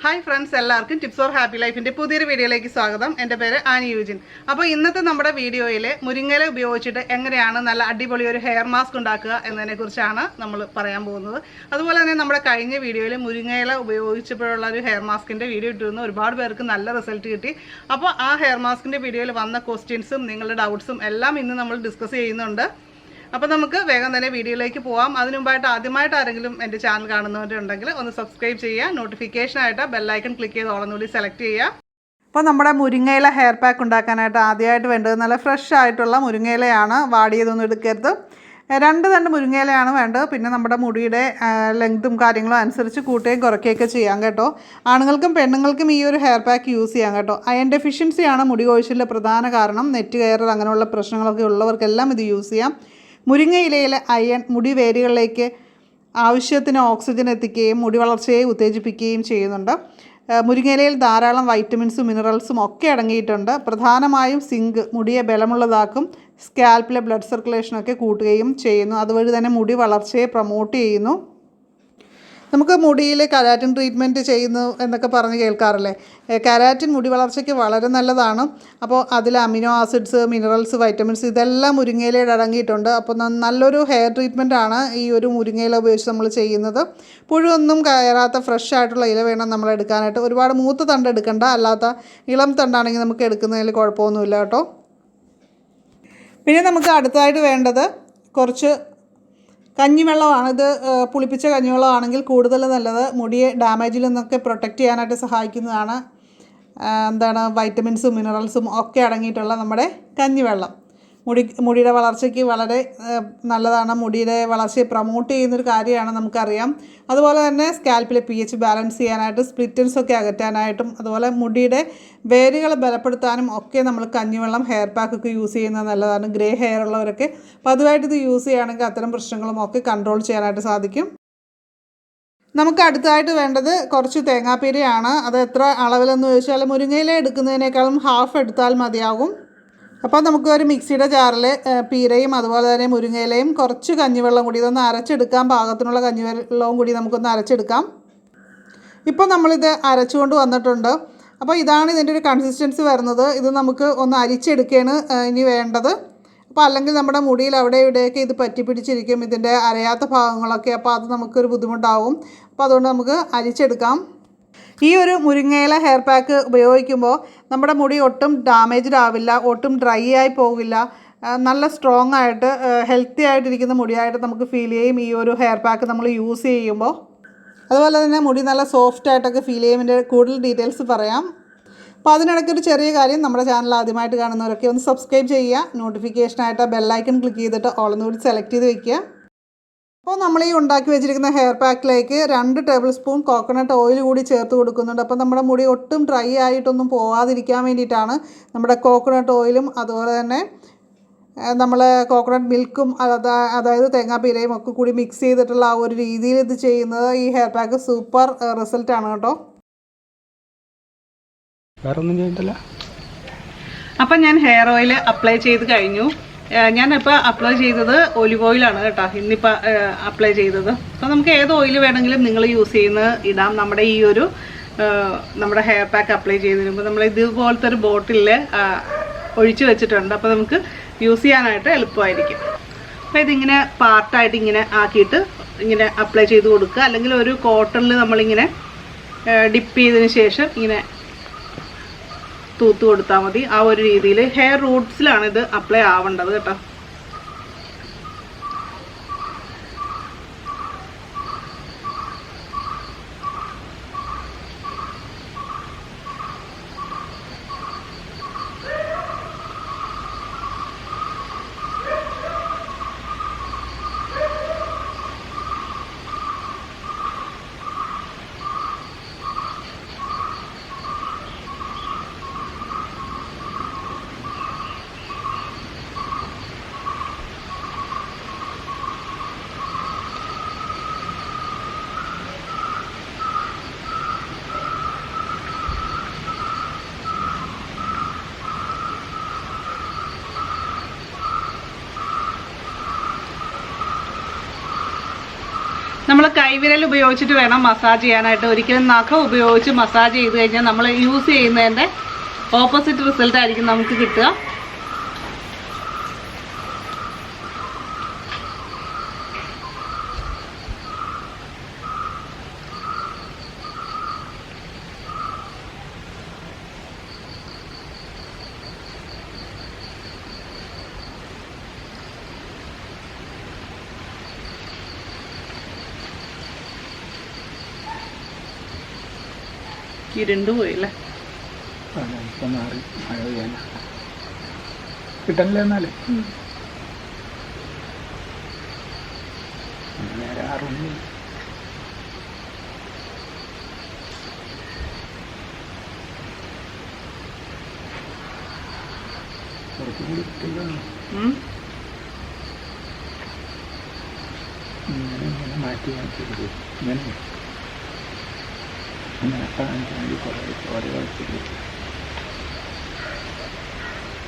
Hi friends, എല്ലാവർക്കും tips or happy ലൈഫിൻ്റെ പുതിയൊരു വീഡിയോയിലേക്ക് സ്വാഗതം. എൻ്റെ പേര് ആനി യൂജിൻ. അപ്പോൾ ഇന്നത്തെ നമ്മുടെ വീഡിയോയിൽ മുരിങ്ങയില ഉപയോഗിച്ചിട്ട് എങ്ങനെയാണ് നല്ല അടിപൊളി ഒരു ഹെയർ മാസ്ക് ഉണ്ടാക്കുക എന്നതിനെക്കുറിച്ചാണ് നമ്മൾ പറയാൻ പോകുന്നത്. അതുപോലെ തന്നെ നമ്മുടെ കഴിഞ്ഞ വീഡിയോയിൽ മുരിങ്ങയില ഉപയോഗിച്ചപ്പോഴുള്ള ഒരു ഹെയർ മാസ്കിൻ്റെ വീഡിയോ ഇട്ടിരുന്നു. ഒരുപാട് പേർക്ക് നല്ല റിസൾട്ട് കിട്ടി. അപ്പോൾ ആ ഹെയർ മാസ്കിൻ്റെ വീഡിയോയിൽ വന്ന ക്വസ്റ്റ്യൻസും നിങ്ങളുടെ ഡൗട്ട്സും എല്ലാം ഇന്ന് നമ്മൾ ഡിസ്കസ് ചെയ്യുന്നുണ്ട്. അപ്പോൾ നമുക്ക് വേഗം തന്നെ വീഡിയോയിലേക്ക് പോകാം. അതിനു മുമ്പായിട്ട് ആദ്യമായിട്ട് ആരെങ്കിലും എൻ്റെ ചാനൽ കാണുന്നവരുണ്ടെങ്കിൽ ഒന്ന് സബ്സ്ക്രൈബ് ചെയ്യുക. നോട്ടിഫിക്കേഷനായിട്ട് ബെല്ലൈക്കൺ ക്ലിക്ക് ചെയ്ത് ഓളെന്നുകൂടി സെലക്ട് ചെയ്യുക. അപ്പോൾ നമ്മുടെ മുരിങ്ങയില ഹെയർ പാക്ക് ഉണ്ടാക്കാനായിട്ട് ആദ്യമായിട്ട് വേണ്ടത് നല്ല ഫ്രഷ് ആയിട്ടുള്ള മുരിങ്ങയിലയാണ്. വാടിയതൊന്നും എടുക്കരുത്. 2 തണ്ട് മുരിങ്ങയിലയാണ് വേണ്ടത്. പിന്നെ നമ്മുടെ മുടിയുടെ ലെങ്തും കാര്യങ്ങളും അനുസരിച്ച് കൂട്ടുകയും കുറയ്ക്കുകയൊക്കെ ചെയ്യാം കേട്ടോ. ആണുങ്ങൾക്കും പെണ്ണുങ്ങൾക്കും ഈ ഒരു ഹെയർ പാക്ക് യൂസ് ചെയ്യാം കേട്ടോ. അയൺ ഡെഫിഷ്യൻസിയാണ് മുടി കൊഴിച്ചിലിൻ്റെ പ്രധാന കാരണം. നെറ്റ് കയറൽ അങ്ങനെയുള്ള പ്രശ്നങ്ങളൊക്കെ ഉള്ളവർക്കെല്ലാം ഇത് യൂസ് ചെയ്യാം. മുരിങ്ങയിലയിലെ അയൺ മുടി വേരുകളിലേക്ക് ആവശ്യത്തിന് ഓക്സിജൻ എത്തിക്കുകയും മുടി വളർച്ചയെ ഉത്തേജിപ്പിക്കുകയും ചെയ്യുന്നുണ്ട്. മുരിങ്ങയിലയിൽ ധാരാളം വൈറ്റമിൻസും മിനറൽസും ഒക്കെ അടങ്ങിയിട്ടുണ്ട്. പ്രധാനമായും സിങ്ക് മുടിയെ ബലമുള്ളതാക്കും. സ്കാൽപ്പിലെ ബ്ലഡ് സർക്കുലേഷനൊക്കെ കൂട്ടുകയും ചെയ്യുന്നു. അതുവഴി തന്നെ മുടി വളർച്ചയെ പ്രൊമോട്ട് ചെയ്യുന്നു. നമുക്ക് മുടിയിൽ കെരാറ്റിൻ ട്രീറ്റ്മെൻറ്റ് ചെയ്യുന്നു എന്നൊക്കെ പറഞ്ഞ് കേൾക്കാറില്ലേ. കെരാറ്റിൻ മുടി വളർച്ചയ്ക്ക് വളരെ നല്ലതാണ്. അപ്പോൾ അതിൽ അമിനോ ആസിഡ്സ്, മിനറൽസ്, വൈറ്റമിൻസ് ഇതെല്ലാം മുരിങ്ങയിലയിൽ അടങ്ങിയിട്ടുണ്ട്. അപ്പോൾ നല്ലൊരു ഹെയർ ട്രീറ്റ്മെൻറ്റാണ് ഈ ഒരു മുരിങ്ങയില ഉപയോഗിച്ച് നമ്മൾ ചെയ്യുന്നത്. പുഴുവൊന്നും കയറാത്ത ഫ്രഷ് ആയിട്ടുള്ള ഇല വേണം നമ്മൾ എടുക്കാനായിട്ട്. ഒരുപാട് മൂത്ത തണ്ട് എടുക്കണ്ട, അല്ലാത്ത ഇളം തണ്ടാണെങ്കിൽ നമുക്ക് എടുക്കുന്നതിൽ കുഴപ്പമൊന്നുമില്ല കേട്ടോ. പിന്നെ നമുക്ക് അടുത്തതായിട്ട് വേണ്ടത് കുറച്ച് കഞ്ഞിവെള്ളമാണ്. ഇത് പുളിപ്പിച്ച കഞ്ഞിവെള്ളമാണെങ്കിൽ കൂടുതൽ നല്ലത്. മുടിയെ ഡാമേജിൽ നിന്നൊക്കെ പ്രൊട്ടക്റ്റ് ചെയ്യാനായിട്ട് സഹായിക്കുന്നതാണ്. വൈറ്റമിൻസും മിനറൽസും ഒക്കെ അടങ്ങിയിട്ടുള്ള നമ്മുടെ കഞ്ഞിവെള്ളം മുടിയുടെ വളർച്ചയ്ക്ക് വളരെ നല്ലതാണ്. മുടിയുടെ വളർച്ചയെ പ്രൊമോട്ട് ചെയ്യുന്നൊരു കാര്യമാണ്, നമുക്കറിയാം. അതുപോലെ തന്നെ സ്കാൽപ്പിലെ pH ബാലൻസ് ചെയ്യാനായിട്ട്, സ്പ്ലിറ്റൻസൊക്കെ അകറ്റാനായിട്ടും, അതുപോലെ മുടിയുടെ വേരുകളെ ബലപ്പെടുത്താനും ഒക്കെ നമ്മൾ കഞ്ഞിവെള്ളം ഹെയർ പാക്കൊക്കെ യൂസ് ചെയ്യുന്നത് നല്ലതാണ്. ഗ്രേ ഹെയർ ഉള്ളവരൊക്കെ പതിവായിട്ട് ഇത് യൂസ് ചെയ്യുകയാണെങ്കിൽ അത്തരം പ്രശ്നങ്ങളും ഒക്കെ കൺട്രോൾ ചെയ്യാനായിട്ട് സാധിക്കും. നമുക്ക് അടുത്തതായിട്ട് വേണ്ടത് കുറച്ച് തേങ്ങാപ്പീരയാണ്. അത് എത്ര അളവിലെന്ന് ചോദിച്ചാൽ മുരിങ്ങയില എടുക്കുന്നതിനേക്കാളും ഹാഫ് എടുത്താൽ മതിയാകും. അപ്പോൾ നമുക്ക് ഒരു മിക്സിയുടെ ജാറിൽ പീരയും അതുപോലെ തന്നെ മുരിങ്ങയിലയും കുറച്ച് കഞ്ഞിവെള്ളം കൂടി ഇതൊന്ന് അരച്ചെടുക്കാം. പാകത്തിനുള്ള കഞ്ഞിവെള്ളവും കൂടി നമുക്കൊന്ന് അരച്ചെടുക്കാം. ഇപ്പോൾ നമ്മളിത് അരച്ചുകൊണ്ട് വന്നിട്ടുണ്ട്. അപ്പോൾ ഇതാണ് ഇതിൻ്റെ ഒരു കൺസിസ്റ്റൻസി വരുന്നത്. ഇത് നമുക്ക് ഒന്ന് അരിച്ചെടുക്കുകയാണ് ഇനി വേണ്ടത്. അപ്പോൾ അല്ലെങ്കിൽ നമ്മുടെ മുടിയിൽ അവിടെ ഇവിടെയൊക്കെ ഇത് പറ്റിപ്പിടിച്ചിരിക്കും, ഇതിൻ്റെ അരയാത്ത ഭാഗങ്ങളൊക്കെ. അപ്പോൾ അത് നമുക്കൊരു ബുദ്ധിമുട്ടാവും. അപ്പോൾ അതുകൊണ്ട് നമുക്ക് അരിച്ചെടുക്കാം. ഈ ഒരു മുരിങ്ങയില ഹെയർ പാക്ക് ഉപയോഗിക്കുമ്പോൾ നമ്മുടെ മുടി ഒട്ടും ഡാമേജ്ഡ് ആവില്ല, ഒട്ടും ഡ്രൈ ആയി പോകില്ല. നല്ല സ്ട്രോങ് ആയിട്ട് ഹെൽത്തി ആയിട്ടിരിക്കുന്ന മുടിയായിട്ട് നമുക്ക് ഫീൽ ചെയ്യും ഈ ഒരു ഹെയർ പാക്ക് നമ്മൾ യൂസ് ചെയ്യുമ്പോൾ. അതുപോലെ തന്നെ മുടി നല്ല സോഫ്റ്റ് ആയിട്ടൊക്കെ ഫീൽ ചെയ്യും. ഇതിൻ്റെ കൂടുതൽ ഡീറ്റെയിൽസ് പറയാം. അപ്പോൾ അതിനിടയ്ക്കൊരു ചെറിയ കാര്യം, നമ്മുടെ ചാനൽ ആദ്യമായിട്ട് കാണുന്നവരൊക്കെ ഒന്ന് സബ്സ്ക്രൈബ് ചെയ്യുക. നോട്ടിഫിക്കേഷനായിട്ട് ബെല്ലൈക്കൺ ക്ലിക്ക് ചെയ്തിട്ട് ഓളെന്നുകൂടി സെലക്ട് ചെയ്ത് വെക്കുക. അപ്പോൾ നമ്മൾ ഈ ഉണ്ടാക്കി വെച്ചിരിക്കുന്ന ഹെയർ പാക്കിലേക്ക് 2 ടേബിൾ സ്പൂൺ കോക്കനട്ട് ഓയിൽ കൂടി ചേർത്ത് കൊടുക്കുന്നുണ്ട്. അപ്പോൾ നമ്മുടെ മുടി ഒട്ടും ഡ്രൈ ആയിട്ടൊന്നും പോവാതിരിക്കാൻ വേണ്ടിയിട്ടാണ് നമ്മുടെ കോക്കനട്ട് ഓയിലും അതുപോലെ തന്നെ നമ്മൾ കോക്കനട്ട് മിൽക്കും അതായത് തേങ്ങാപ്പീരയും ഒക്കെ കൂടി മിക്സ് ചെയ്തിട്ടുള്ള ആ ഒരു രീതിയിൽ ഇത് ചെയ്യുന്നത്. ഈ ഹെയർ പാക്ക് സൂപ്പർ റിസൾട്ടാണ് കേട്ടോ. വേറൊന്നും ചെയ്തിട്ടില്ല. അപ്പം ഞാൻ ഹെയർ ഓയിൽ അപ്ലൈ ചെയ്ത് കഴിഞ്ഞു. ഞാനിപ്പോൾ അപ്ലൈ ചെയ്തത് ഒലിവ് ഓയിലാണ് കേട്ടോ, ഇന്നിപ്പോൾ അപ്ലൈ ചെയ്തത്. അപ്പോൾ നമുക്ക് ഏത് ഓയിൽ വേണമെങ്കിലും നിങ്ങൾ യൂസ് ചെയ്യുന്നത് ഇടാം. നമ്മുടെ ഈ ഒരു നമ്മുടെ ഹെയർ പാക്ക് അപ്ലൈ ചെയ്തതിന് മുമ്പ് നമ്മൾ ഇതുപോലത്തെ ഒരു ബോട്ടിലിൽ ഒഴിച്ച് വെച്ചിട്ടുണ്ട്. അപ്പോൾ നമുക്ക് യൂസ് ചെയ്യാനായിട്ട് എളുപ്പമായിരിക്കും. അപ്പോൾ ഇതിങ്ങനെ പാർട്ടായിട്ട് ഇങ്ങനെ ആക്കിയിട്ട് ഇങ്ങനെ അപ്ലൈ ചെയ്ത് കൊടുക്കുക. അല്ലെങ്കിൽ ഒരു കോട്ടണിൽ നമ്മളിങ്ങനെ ഡിപ്പ് ചെയ്തതിന് ശേഷം ഇങ്ങനെ തൂത്ത് കൊടുത്താൽ മതി. ആ ഒരു രീതിയിൽ ഹെയർ റൂട്ട്സിലാണ് ഇത് അപ്ലൈ ആവേണ്ടത് കേട്ടോ. കൈവിരൽ ഉപയോഗിച്ചിട്ട് വേണം മസാജ് ചെയ്യാനായിട്ട്. ഒരിക്കലും നഖം ഉപയോഗിച്ച് മസാജ് ചെയ്ത് കഴിഞ്ഞാൽ നമ്മൾ യൂസ് ചെയ്യുന്നതിൻ്റെ ഓപ്പോസിറ്റ് റിസൾട്ട് ആയിരിക്കും നമുക്ക് കിട്ടുക. ഇരുണ്ടു പോയില്ലേ? ഇപ്പം മാറി മഴ പെയ്യാനാ കിട്ടണില്ല. എന്നാലേ നേരെ 6 മണി. കുറച്ചും കൂടി കിട്ടില്ല. ഇങ്ങനെ മാറ്റി മാറ്റി ഇങ്ങനെ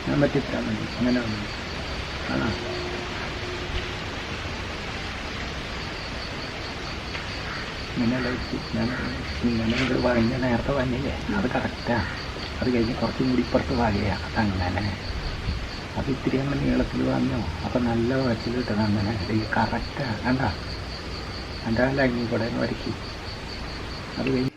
ഞാൻ പറ്റിത്താൻ മതി. അങ്ങനെ വന്നു ആണോ? ഇങ്ങനെ ലൈറ്റ് ഞാൻ ഇങ്ങനെ ഇവിടെ വാങ്ങിയ നേരത്തെ വാങ്ങിയില്ലേ, അത് കറക്റ്റാണ്. അത് കഴിഞ്ഞ് കുറച്ചും കൂടി ഇപ്പുറത്ത് വാങ്ങിയാണ്. അതങ്ങനെ അത് ഇത്തിരി അങ്ങനെ നീളത്തിൽ വാങ്ങിയോ, അപ്പം നല്ല വച്ചിൽ കിട്ടണം. അങ്ങനെ കറക്റ്റാണ്. കണ്ട എൻ്റെ ലൈനിൽ കൂടെ വരയ്ക്കും. അത് കഴിഞ്ഞ്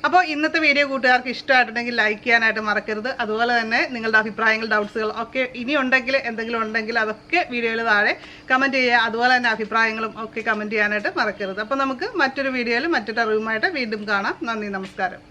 അപ്പോൾ ഇന്നത്തെ വീഡിയോ കൂട്ടുകാർക്ക് ഇഷ്ടമായിട്ടുണ്ടെങ്കിൽ ലൈക്ക് ചെയ്യാനായിട്ട് മറക്കരുത്. അതുപോലെ തന്നെ നിങ്ങളുടെ അഭിപ്രായങ്ങൾ, ഡൗട്ട്സുകൾ ഒക്കെ ഇനി ഉണ്ടെങ്കിൽ എന്തെങ്കിലും ഉണ്ടെങ്കിൽ അതൊക്കെ വീഡിയോയിൽ താഴെ കമൻറ്റ് ചെയ്യുക. അതുപോലെ തന്നെ അഭിപ്രായങ്ങളും ഒക്കെ കമൻറ്റ് ചെയ്യാനായിട്ട് മറക്കരുത്. അപ്പോൾ നമുക്ക് മറ്റൊരു വീഡിയോയിൽ മറ്റൊരു അറിവുമായിട്ട് വീണ്ടും കാണാം. നന്ദി, നമസ്കാരം.